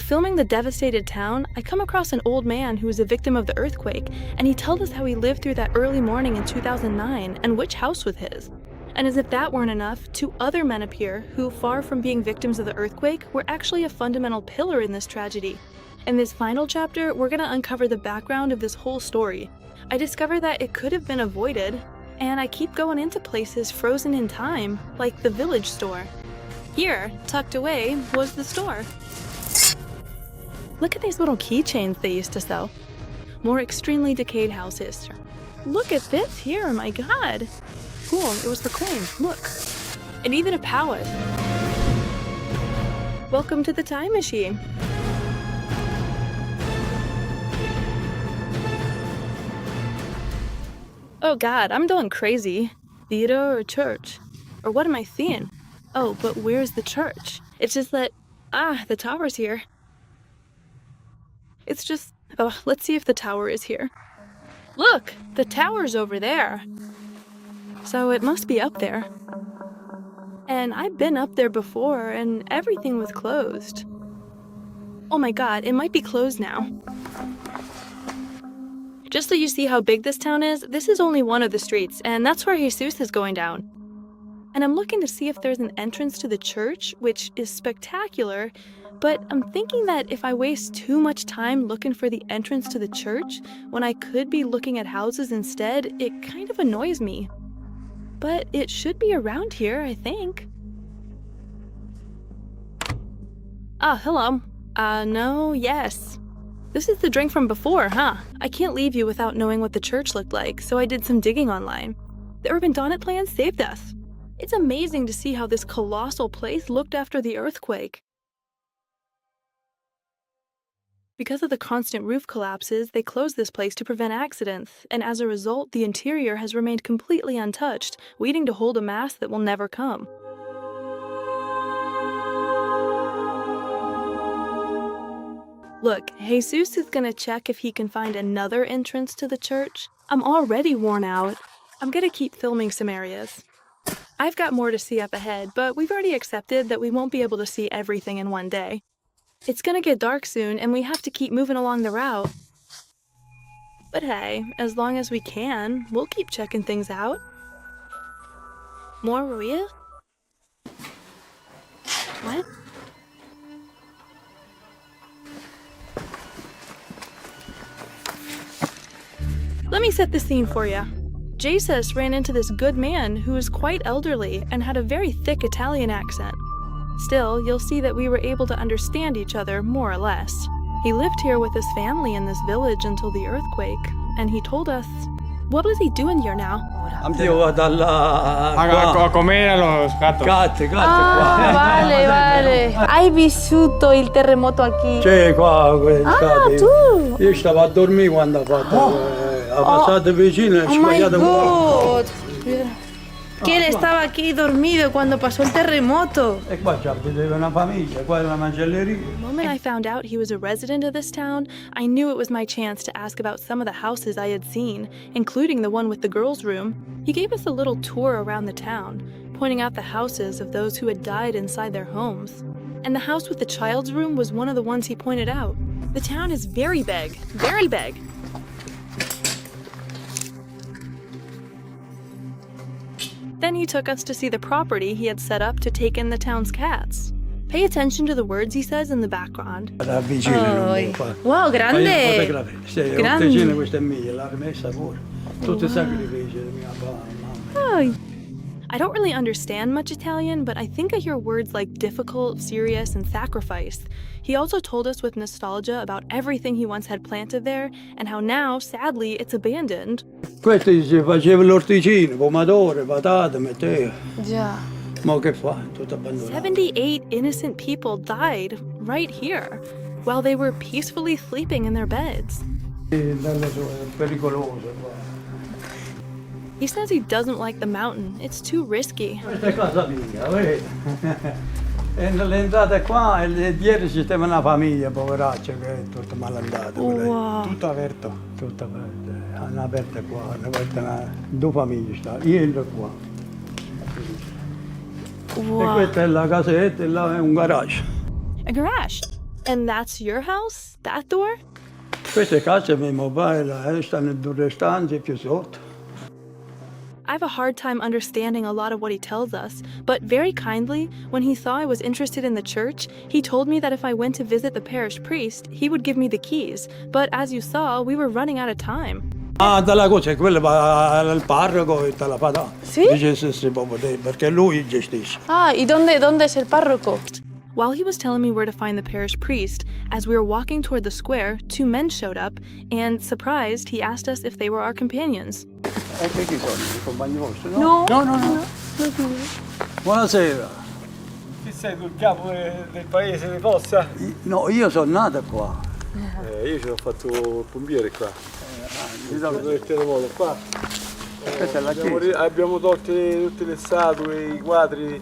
filming the devastated town, I come across an old man who was a victim of the earthquake, and he told us how he lived through that early morning in 2009 and which house was his. And as if that weren't enough, 2 other men appear who, far from being victims of the earthquake, were actually a fundamental pillar in this tragedy. In this final chapter, we're gonna uncover the background of this whole story. I discover that it could have been avoided, and I keep going into places frozen in time, like the village store. Here, tucked away, was the store. Look at these little keychains they used to sell. More extremely decayed houses. Look at this here, my god! Cool, it was for coins, look. And even a palace. Welcome to the time machine. Oh god, I'm going crazy. Theater or church? Or what am I seeing? Oh, but where's the church? It's just that, the tower's here. It's just, let's see if the tower is here. Look, the tower's over there. So it must be up there. And I've been up there before, and everything was closed. Oh my god, it might be closed now. Just so you see how big this town is, this is only one of the streets, and that's where Jesus is going down. And I'm looking to see if there's an entrance to the church, which is spectacular, but I'm thinking that if I waste too much time looking for the entrance to the church, when I could be looking at houses instead, it kind of annoys me. But it should be around here, I think. Hello. No, yes. This is the drink from before, huh? I can't leave you without knowing what the church looked like, so I did some digging online. The Urban Donut plan saved us. It's amazing to see how this colossal place looked after the earthquake. Because of the constant roof collapses, they closed this place to prevent accidents, and as a result, the interior has remained completely untouched, waiting to hold a mass that will never come. Look, Jesus is gonna check if he can find another entrance to the church. I'm already worn out. I'm gonna keep filming some areas. I've got more to see up ahead, but we've already accepted that we won't be able to see everything in one day. It's gonna get dark soon, and we have to keep moving along the route. But hey, as long as we can, we'll keep checking things out. More ruiz? What? Let me set the scene for you. Jesus ran into this good man who was quite elderly and had a very thick Italian accent. Still, you'll see that we were able to understand each other more or less. He lived here with his family in this village until the earthquake, and he told us... What was he doing here now? Io vado A comer a los gatos. Gatte qua. Vale, vale. Hai vissuto il terremoto aquí? Sì, qua. Tu? Io stavo a dormire quando ha fatto... Ha passato vicino e Oh my god. Que él estaba aquí dormido cuando pasó el terremoto. E qua c'abitava una famiglia, qua è una macelleria. The moment I found out he was a resident of this town, I knew it was my chance to ask about some of the houses I had seen, including the one with the girls' room. He gave us a little tour around the town, pointing out the houses of those who had died inside their homes. And the house with the child's room was one of the ones he pointed out. The town is very big, very big. Then he took us to see the property he had set up to take in the town's cats. Pay attention to the words he says in the background. Wow, grande! Grande. Questa è mia, l'ha rimessa pure. Tutti i sacrifici di mia mamma. I don't really understand much Italian, but I think I hear words like difficult, serious, and sacrifice. He also told us with nostalgia about everything he once had planted there, and how now, sadly, it's abandoned. Questo si faceva l'orticino, pomodoro, patate, metteva. Già. Ma che fa? Tutto abbandonato. 78 innocent people died right here, while they were peacefully sleeping in their beds. È pericoloso qua. He says he doesn't like the mountain. It's too risky. Questa è casa mia, vedi? E l'entrata è qua e dietro ci stava una famiglia, poveraccia, che è tutta malandata. Wow. Tutto aperto, tutto aperto. Hanno aperto qua, hanno aperto due famiglie, sta. Io entro qua. Wow. E questa è la casetta e là è un garage. A garage. And that's your house? That door? Queste case mie mobile stanno in due stanze più sotto. I have a hard time understanding a lot of what he tells us, but very kindly, when he saw I was interested in the church, he told me that if I went to visit the parish priest, he would give me the keys. But as you saw, we were running out of time. Ah, dalla cosa, quella va al parroco e te la fa da. Sì? Dice se può vedere, perché lui gestisce. Ah, ¿y dónde es el párroco? While he was telling me where to find the parish priest, as we were walking toward the square, two men showed up, and surprised, he asked us if they were our companions. E che chi sono? I compagni vostri, No. No. Buonasera. Chi sei tu, il capo del paese di Fossa? No, io sono nata qua. Io ci ho fatto il pompiere qua. Il terremoto qua. Questa è la chiesa. Abbiamo tolto tutte le statue, i quadri,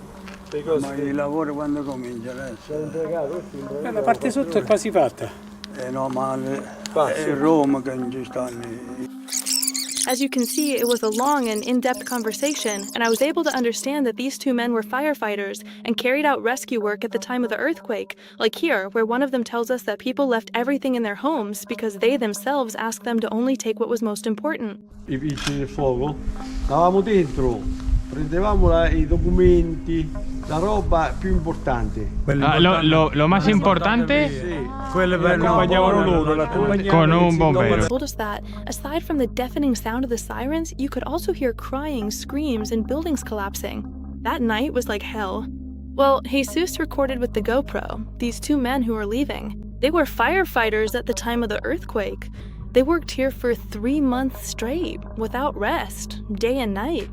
le cose. Ma il lavoro quando comincia adesso? La parte sotto è quasi fatta. No, ma è Roma che non ci stanno. As you can see, it was a long and in-depth conversation, and I was able to understand that these two men were firefighters and carried out rescue work at the time of the earthquake, like here, where one of them tells us that people left everything in their homes because they themselves asked them to only take what was most important. I vigili del fuoco, stavamo dentro, prendevamo i documenti, la roba più importante. Lo más importante Accompagnavano loro, con un bombero. They told us that, aside from the deafening sound of the sirens, you could also hear crying, screams, and buildings collapsing. That night was like hell. Well, Jesus recorded with the GoPro these two men who were leaving. They were firefighters at the time of the earthquake. They worked here for 3 months straight, without rest, day and night,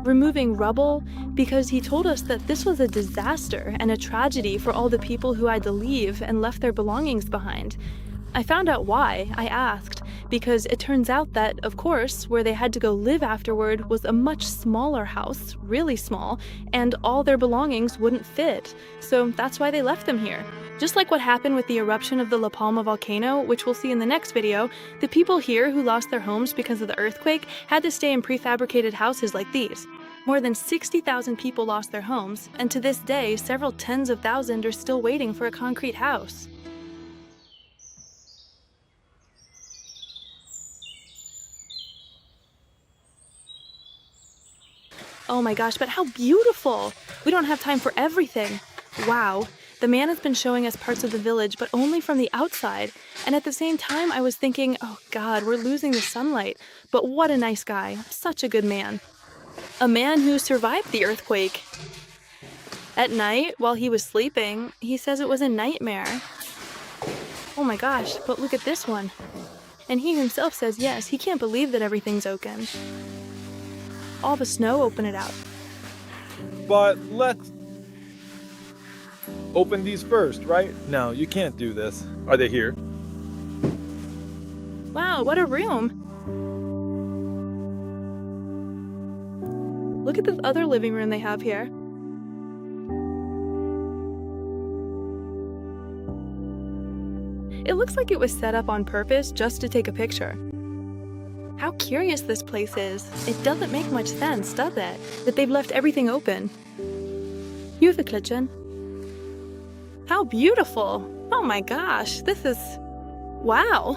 removing rubble, because he told us that this was a disaster and a tragedy for all the people who had to leave and left their belongings behind. I found out why. I asked, because it turns out that, of course, where they had to go live afterward was a much smaller house, really small, and all their belongings wouldn't fit. So that's why they left them here. Just like what happened with the eruption of the La Palma volcano, which we'll see in the next video, the people here who lost their homes because of the earthquake had to stay in prefabricated houses like these. More than 60,000 people lost their homes, and to this day, several tens of thousands are still waiting for a concrete house. Oh my gosh, but how beautiful! We don't have time for everything. Wow. The man has been showing us parts of the village, but only from the outside. And at the same time, I was thinking, oh God, we're losing the sunlight. But what a nice guy. Such a good man. A man who survived the earthquake. At night, while he was sleeping, he says it was a nightmare. Oh my gosh, but look at this one. And he himself says yes, he can't believe that everything's open. All the snow open it out. But let's open these first, right? No, you can't do this. Are they here? Wow, what a room! Look at this other living room they have here. It looks like it was set up on purpose just to take a picture. How curious this place is. It doesn't make much sense, does it? That they've left everything open. You have a kitchen. How beautiful! Oh my gosh, this is... wow!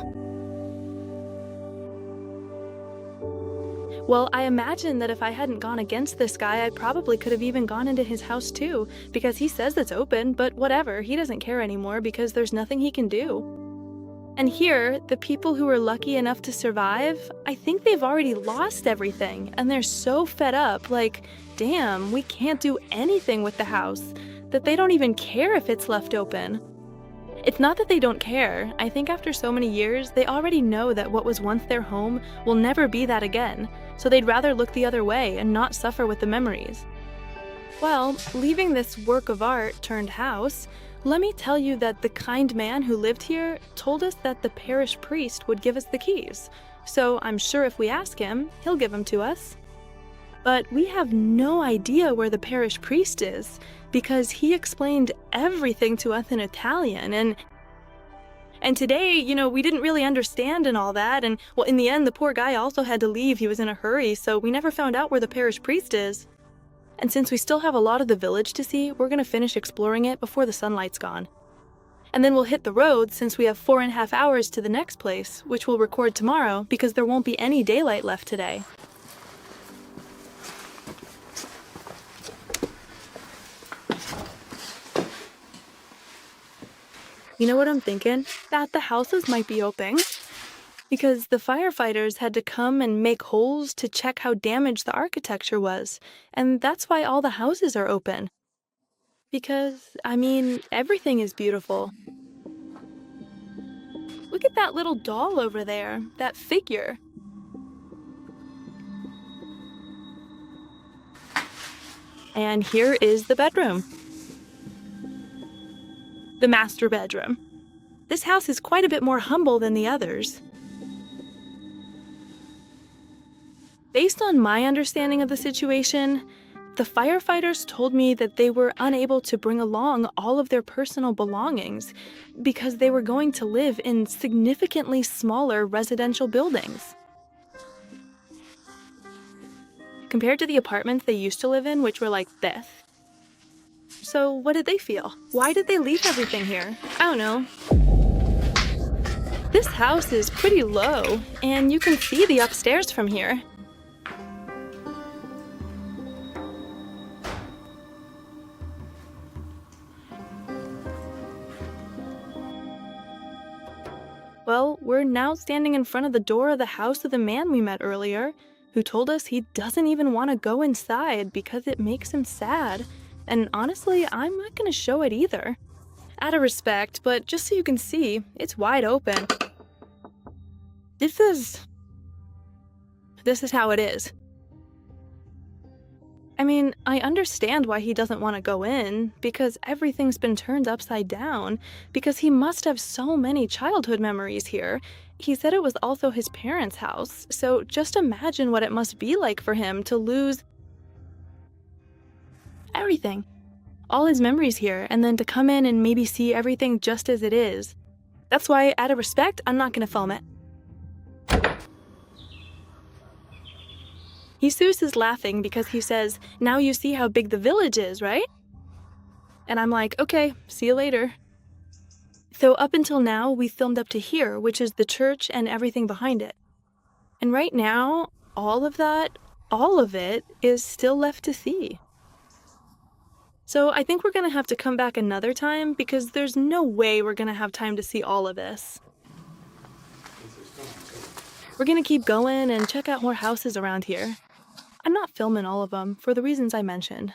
Well, I imagine that if I hadn't gone against this guy, I probably could have even gone into his house too, because he says it's open, but whatever, he doesn't care anymore because there's nothing he can do. And here, the people who were lucky enough to survive, I think they've already lost everything, and they're so fed up, like, damn, we can't do anything with the house, that they don't even care if it's left open. It's not that they don't care. I think after so many years, they already know that what was once their home will never be that again, so they'd rather look the other way and not suffer with the memories. Well, leaving this work of art turned house, let me tell you that the kind man who lived here told us that the parish priest would give us the keys, so I'm sure if we ask him, he'll give them to us. But we have no idea where the parish priest is, because he explained everything to us in Italian, and today, you know, we didn't really understand and all that, and well, in the end, the poor guy also had to leave. He was in a hurry, so we never found out where the parish priest is. And since we still have a lot of the village to see, we're gonna finish exploring it before the sunlight's gone. And then we'll hit the road since we have 4.5 hours to the next place, which we'll record tomorrow because there won't be any daylight left today. You know what I'm thinking? That the houses might be open. Because the firefighters had to come and make holes to check how damaged the architecture was. And that's why all the houses are open. Because, I mean, everything is beautiful. Look at that little doll over there, that figure. And here is the bedroom. The master bedroom. This house is quite a bit more humble than the others. Based on my understanding of the situation, the firefighters told me that they were unable to bring along all of their personal belongings because they were going to live in significantly smaller residential buildings. Compared to the apartments they used to live in, which were like this. So what did they feel? Why did they leave everything here? I don't know. This house is pretty low, and you can see the upstairs from here. Well, we're now standing in front of the door of the house of the man we met earlier, who told us he doesn't even want to go inside because it makes him sad. And honestly, I'm not going to show it either. Out of respect, but just so you can see, it's wide open. This is how it is. I mean, I understand why he doesn't want to go in, because everything's been turned upside down, because he must have so many childhood memories here. He said it was also his parents' house, so just imagine what it must be like for him to lose everything. All his memories here, and then to come in and maybe see everything just as it is. That's why, out of respect, I'm not going to film it. Jesus is laughing because he says, "Now you see how big the village is, right?" And I'm like, okay, see you later. So up until now, we filmed up to here, which is the church and everything behind it. And right now, all of it is still left to see. So I think we're going to have to come back another time because there's no way we're going to have time to see all of this. We're going to keep going and check out more houses around here. I'm not filming all of them for the reasons I mentioned.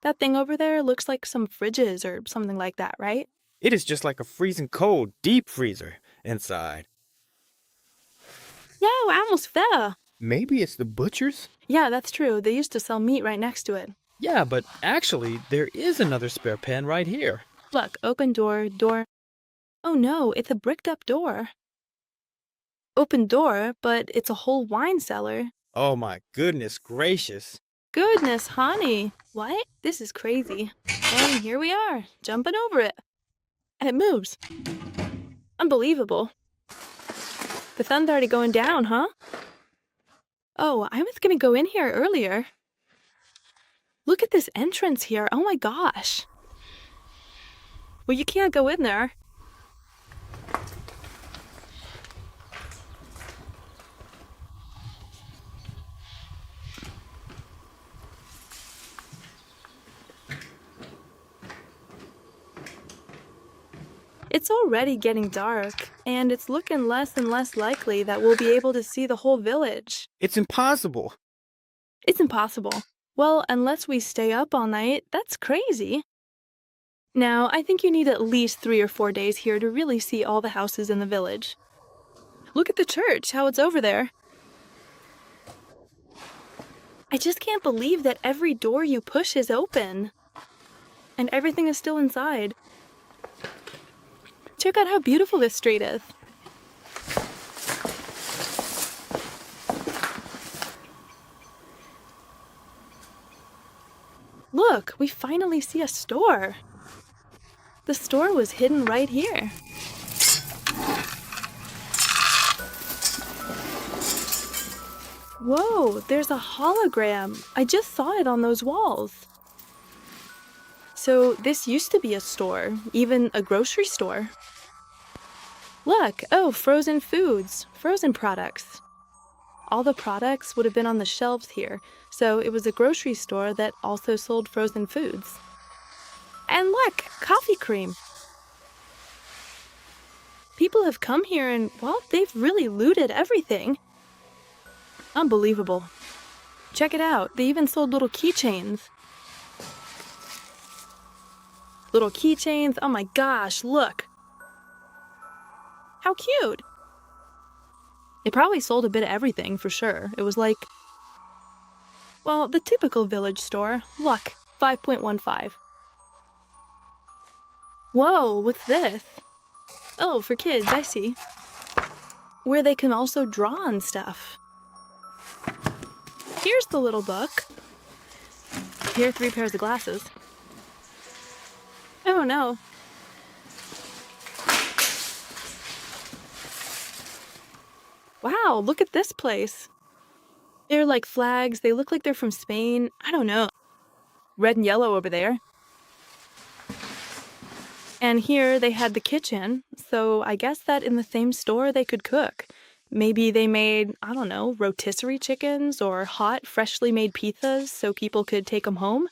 That thing over there looks like some fridges or something like that, right? It is just like a freezing cold deep freezer inside. Yeah, I almost fell. Maybe it's the butcher's? Yeah, that's true. They used to sell meat right next to it. Yeah, but actually, there is another spare pen right here. Look, open door. Oh no, it's a bricked up door. Open door, but it's a whole wine cellar. Oh my goodness gracious. Goodness, honey. What? This is crazy. And here we are, jumping over it. And it moves. Unbelievable. The sun's already going down, huh? Oh, I was gonna go in here earlier. Look at this entrance here. Oh my gosh. Well, you can't go in there. It's already getting dark, and it's looking less and less likely that we'll be able to see the whole village. It's impossible. It's impossible. Well, unless we stay up all night, that's crazy. Now, I think you need at least 3 or 4 days here to really see all the houses in the village. Look at the church, how it's over there. I just can't believe that every door you push is open. And everything is still inside. Check out how beautiful this street is. Look, we finally see a store. The store was hidden right here. Whoa, there's a hologram. I just saw it on those walls. So this used to be a store, even a grocery store. Look, oh, frozen foods, frozen products. All the products would have been on the shelves here, so it was a grocery store that also sold frozen foods. And look, coffee cream. People have come here and, well, they've really looted everything. Unbelievable. Check it out, they even sold little keychains. Little keychains, oh my gosh, look. How cute. They probably sold a bit of everything for sure. It was like, well, the typical village store. Look, 5.15. Whoa, what's this? Oh, for kids, I see. Where they can also draw on stuff. Here's the little book. Here are 3 pairs of glasses. Oh no. Wow, look at this place. They're like flags. They look like they're from Spain. I don't know. Red and yellow over there. And here they had the kitchen, so I guess that in the same store they could cook. Maybe they made, I don't know, rotisserie chickens or hot, freshly made pizzas so people could take them home.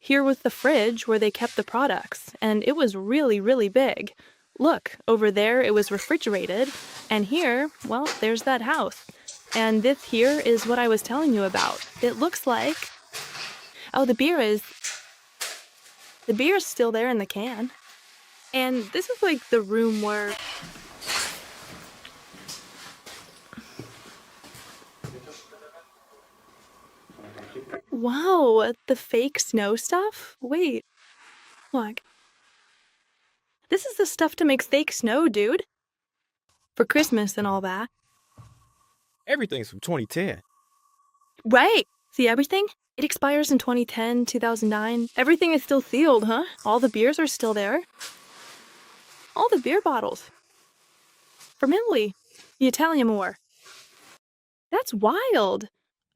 Here was the fridge where they kept the products, and it was really, really big. Look, over there it was refrigerated, and here, well, there's that house. And this here is what I was telling you about. It looks like... Oh, the beer is still there in the can. And this is like the room where... Wow, the fake snow stuff? Wait, look. This is the stuff to make fake snow, dude. For Christmas and all that. Everything's from 2010. Right. See everything? It expires in 2010, 2009. Everything is still sealed, huh? All the beers are still there. All the beer bottles. From Italy. The Italian War. That's wild.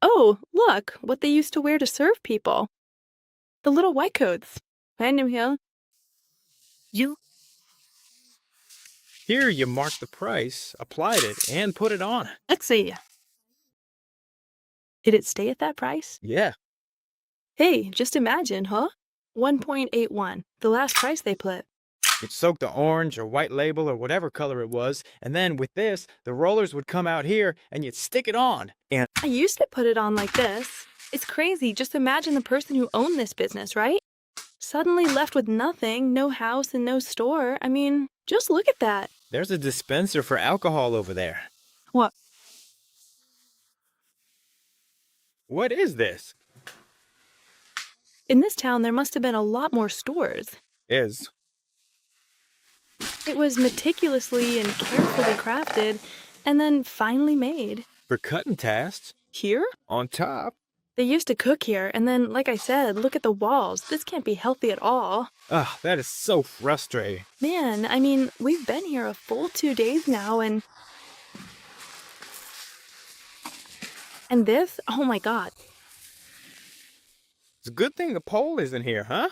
Oh, look, what they used to wear to serve people. The little white coats. Random here. You. Here you marked the price, applied it, and put it on. Let's see. Did it stay at that price? Yeah. Hey, just imagine, huh? 1.81, the last price they put. You'd soak the orange or white label or whatever color it was, and then with this, the rollers would come out here and you'd stick it on. And I used to put it on like this. It's crazy. Just imagine the person who owned this business, right? Suddenly left with nothing, no house and no store. I mean, just look at that. there's a dispenser for alcohol over there. What? What is this? In this town, there must have been a lot more stores. Is. It was meticulously and carefully crafted, and then finally made. For cutting tasks. Here? On top. They used to cook here, and then, like I said, look at the walls. This can't be healthy at all. Ugh, that is so frustrating. Man, I mean, we've been here a full 2 days now, and this? Oh my god. It's a good thing the pole isn't here, huh?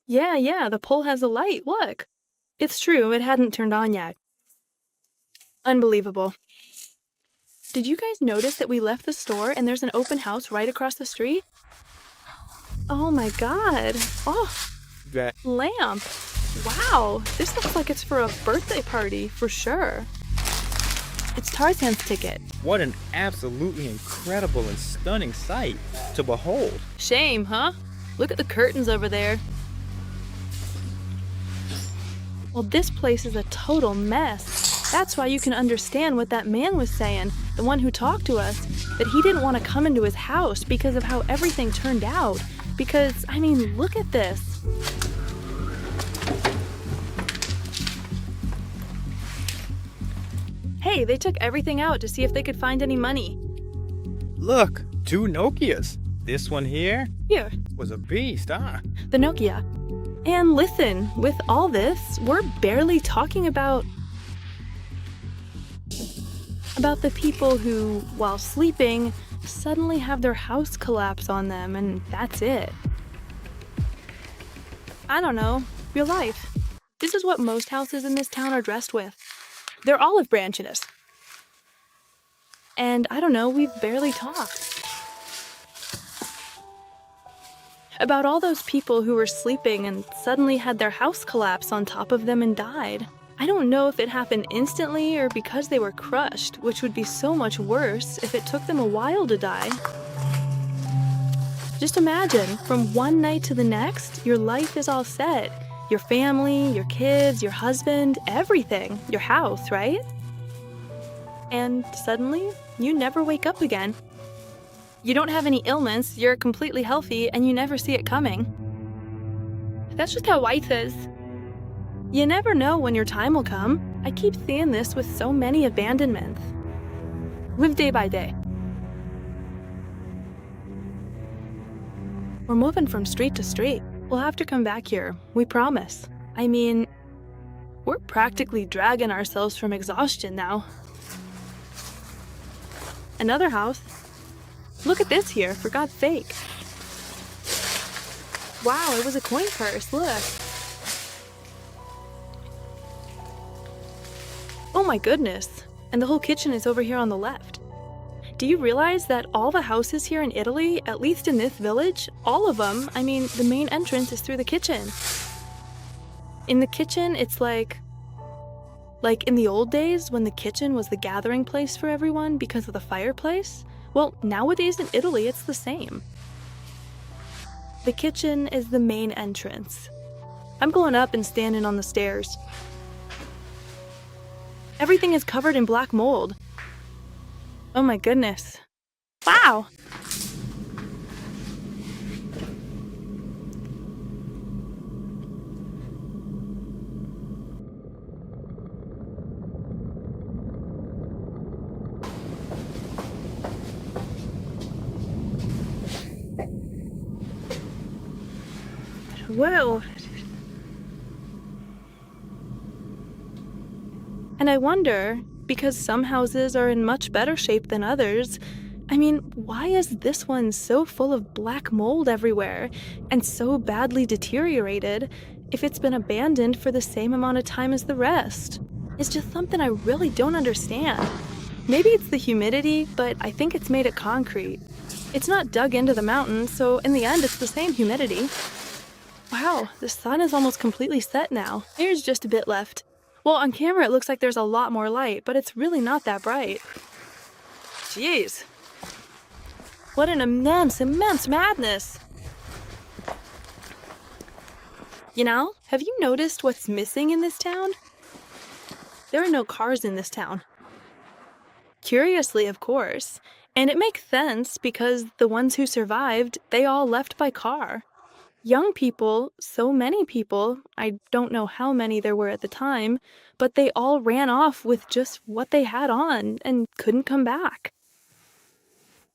Yeah, the pole has a light, look. It's true, it hadn't turned on yet. Unbelievable. Did you guys notice that we left the store and there's an open house right across the street? Oh my god. Oh, That lamp. Wow, this looks like it's for a birthday party, for sure. It's Tarzan's ticket. What an absolutely incredible and stunning sight to behold. Shame, huh? Look at the curtains over there. Well, this place is a total mess. That's why you can understand what that man was saying, the one who talked to us, that he didn't want to come into his house because of how everything turned out. Because, I mean, look at this. Hey, they took everything out to see if they could find any money. Look, 2 Nokias. This one here Here, was a beast, huh? the Nokia. And listen, with all this, we're barely talking about the people who, while sleeping, suddenly have their house collapse on them, and that's it. I don't know, your life. This is what most houses in this town are dressed with. They're olive branches. And I don't know, we've barely talked. About all those people who were sleeping and suddenly had their house collapse on top of them and died. I don't know if it happened instantly or because they were crushed, which would be so much worse if it took them a while to die. Just imagine, from one night to the next, your life is all set. Your family, your kids, your husband, everything. Your house, right? And suddenly, you never wake up again. You don't have any ailments, you're completely healthy, and you never see it coming. That's just how life is. You never know when your time will come. I keep seeing this with so many abandonments. Live day by day. We're moving from street to street. We'll have to come back here, we promise. I mean, we're practically dragging ourselves from exhaustion now. Another house. Look at this here, for God's sake. Wow, it was a coin purse, look. Oh my goodness, and the whole kitchen is over here on the left. Do you realize that all the houses here in Italy, at least in this village, all of them, I mean, the main entrance is through the kitchen. In the kitchen, it's like in the old days when the kitchen was the gathering place for everyone because of the fireplace. Well, nowadays in Italy, it's the same. The kitchen is the main entrance. I'm going up and standing on the stairs. Everything is covered in black mold. Oh my goodness. Wow! Whoa! And I wonder, because some houses are in much better shape than others, I mean, why is this one so full of black mold everywhere and so badly deteriorated if it's been abandoned for the same amount of time as the rest? It's just something I really don't understand. Maybe it's the humidity, but I think it's made of concrete. It's not dug into the mountain, so in the end it's the same humidity. Wow, the sun is almost completely set now. There's just a bit left. Well, on camera it looks like there's a lot more light, but it's really not that bright. Jeez. What an immense madness. You know, have you noticed what's missing in this town? There are no cars in this town. Curiously, of course. And it makes sense because the ones who survived, they all left by car. Young people, so many people, I don't know how many there were at the time, but they all ran off with just what they had on and couldn't come back.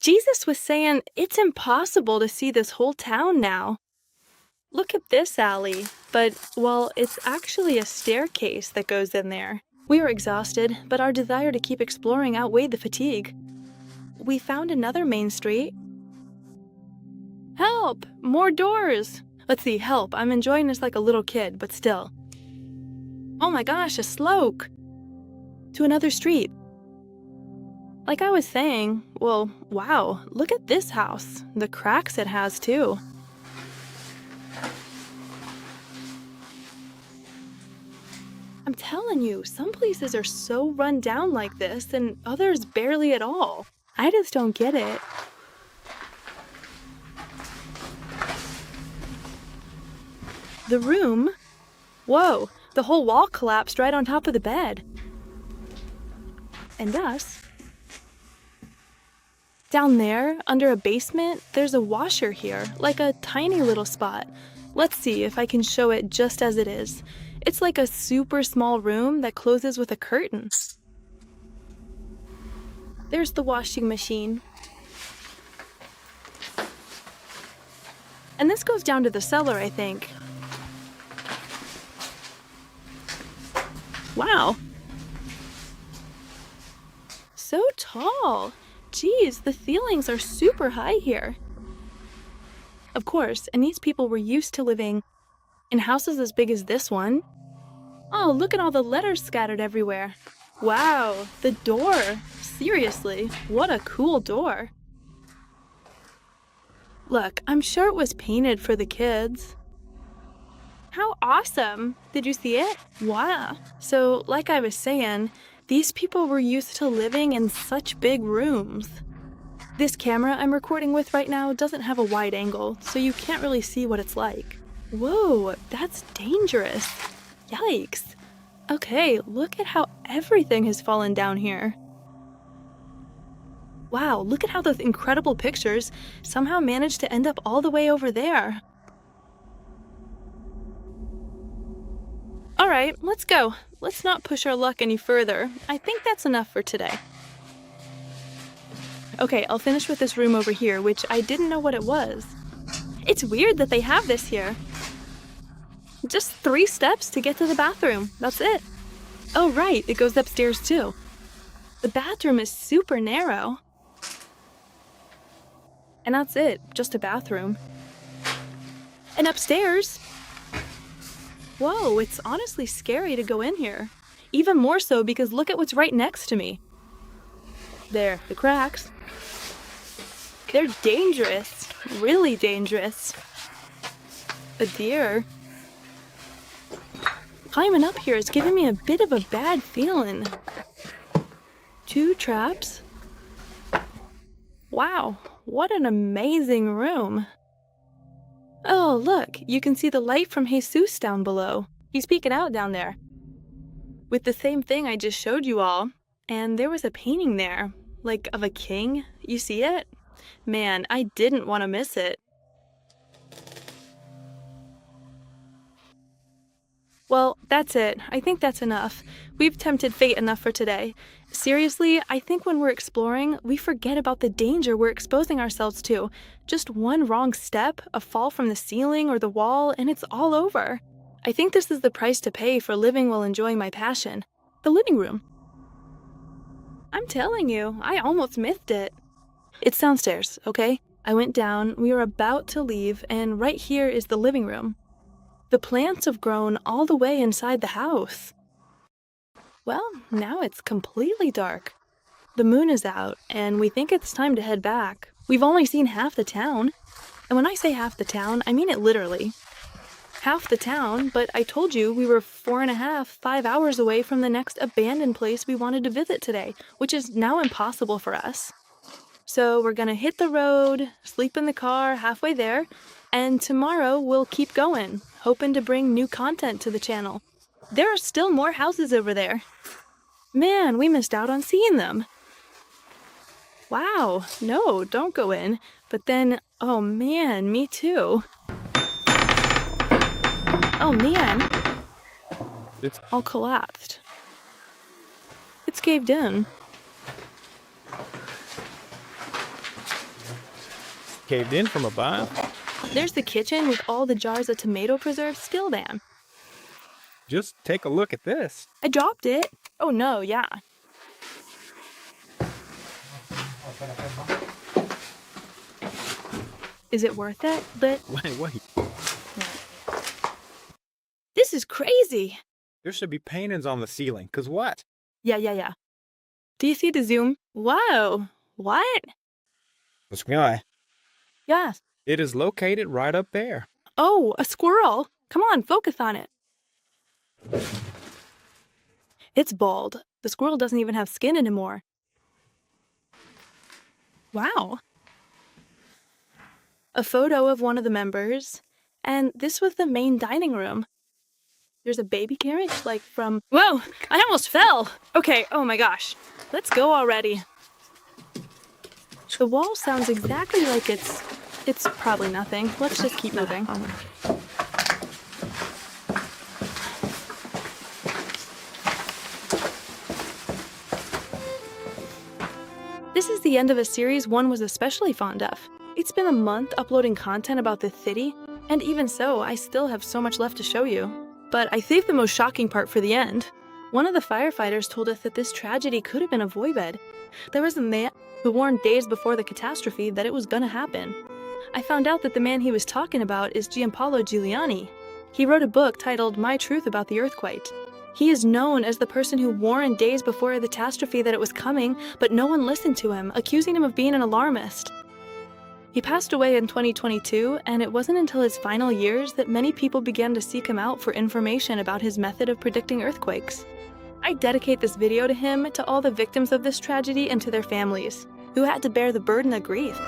Jesus was saying it's impossible to see this whole town now. Look at this alley, but, well, it's actually a staircase that goes in there. We were exhausted, but our desire to keep exploring outweighed the fatigue. We found another main street. Help! More doors! Let's see, help. I'm enjoying this like a little kid, but still. Oh my gosh, a slope! To another street. Like I was saying, well, wow, look at this house. The cracks it has, too. I'm telling you, some places are so run down like this, and others barely at all. I just don't get it. The room? Whoa, the whole wall collapsed right on top of the bed. And us? Down there, under a basement, there's a washer here, like a tiny little spot. Let's see if I can show it just as it is. It's like a super small room that closes with a curtain. There's the washing machine. And this goes down to the cellar, I think. Wow. So tall. Geez, the ceilings are super high here. Of course, and these people were used to living In houses as big as this one. Oh, look at all the letters scattered everywhere. Wow, the door. Seriously, what a cool door. Look, I'm sure it was painted for the kids. How awesome! Did you see it? Wow. So, like I was saying, these people were used to living in such big rooms. This camera I'm recording with right now doesn't have a wide angle, so you can't really see what it's like. Whoa, that's dangerous. Yikes. Okay, look at how everything has fallen down here. Wow, look at how those incredible pictures somehow managed to end up all the way over there. All right, let's go. Let's not push our luck any further. I think that's enough for today. Okay, I'll finish with this room over here, which I didn't know what it was. It's weird that they have this here. Just 3 steps to get to the bathroom. That's it. Oh, right, it goes upstairs too. The bathroom is super narrow. And that's it, just a bathroom. And upstairs, whoa, it's honestly scary to go in here. Even more so because look at what's right next to me. There, the cracks. They're dangerous, really dangerous. A deer. Climbing up here is giving me a bit of a bad feeling. 2 traps. Wow, what an amazing room. Oh, look, you can see the light from Jesus down below. He's peeking out down there. With the same thing I just showed you all, and there was a painting there, like of a king. You see it? Man, I didn't want to miss it. Well, that's it. I think that's enough. We've tempted fate enough for today. Seriously, I think when we're exploring, we forget about the danger we're exposing ourselves to. Just one wrong step, a fall from the ceiling or the wall, and it's all over. I think this is the price to pay for living while enjoying my passion. The living room. I'm telling you, I almost missed it. It's downstairs, okay? I went down, we were about to leave, and right here is the living room. The plants have grown all the way inside the house. Well, now it's completely dark. The moon is out, and we think it's time to head back. We've only seen half the town. And when I say half the town, I mean it literally. Half the town, but I told you we were 4.5, 5 hours away from the next abandoned place we wanted to visit today, which is now impossible for us. So we're gonna hit the road, sleep in the car halfway there, and tomorrow we'll keep going, hoping to bring new content to the channel. There are still more houses over there. Man, we missed out on seeing them. Wow, no, don't go in. But then, oh man, me too. Oh man, It's all collapsed. It's caved in. Caved in from above. There's the kitchen with all the jars of tomato preserve still down. Just take a look at this. I dropped it. Oh no, yeah. Is it worth it? But Wait. this is crazy. There should be paintings on the ceiling, 'cause what? Yeah. Do you see the zoom? Whoa. What? The sky. Yeah. It is located right up there. Oh, a squirrel. Come on, focus on it. It's bald. The squirrel doesn't even have skin anymore. Wow. A photo of one of the members, and this was the main dining room. There's a baby carriage, like from... Whoa! I almost fell! Okay, oh my gosh. Let's go already. The wall sounds exactly like it's probably nothing. Let's just keep moving. This is the end of a series one was especially fond of. It's been a month uploading content about the city, and even so, I still have so much left to show you. But I saved the most shocking part for the end. One of the firefighters told us that this tragedy could have been avoided. There was a man who warned days before the catastrophe that it was gonna happen. I found out that the man he was talking about is Gianpaolo Giuliani. He wrote a book titled My Truth About the Earthquake. He is known as the person who warned days before the catastrophe that it was coming, but no one listened to him, accusing him of being an alarmist. He passed away in 2022, and it wasn't until his final years that many people began to seek him out for information about his method of predicting earthquakes. I dedicate this video to him, to all the victims of this tragedy, and to their families, who had to bear the burden of grief.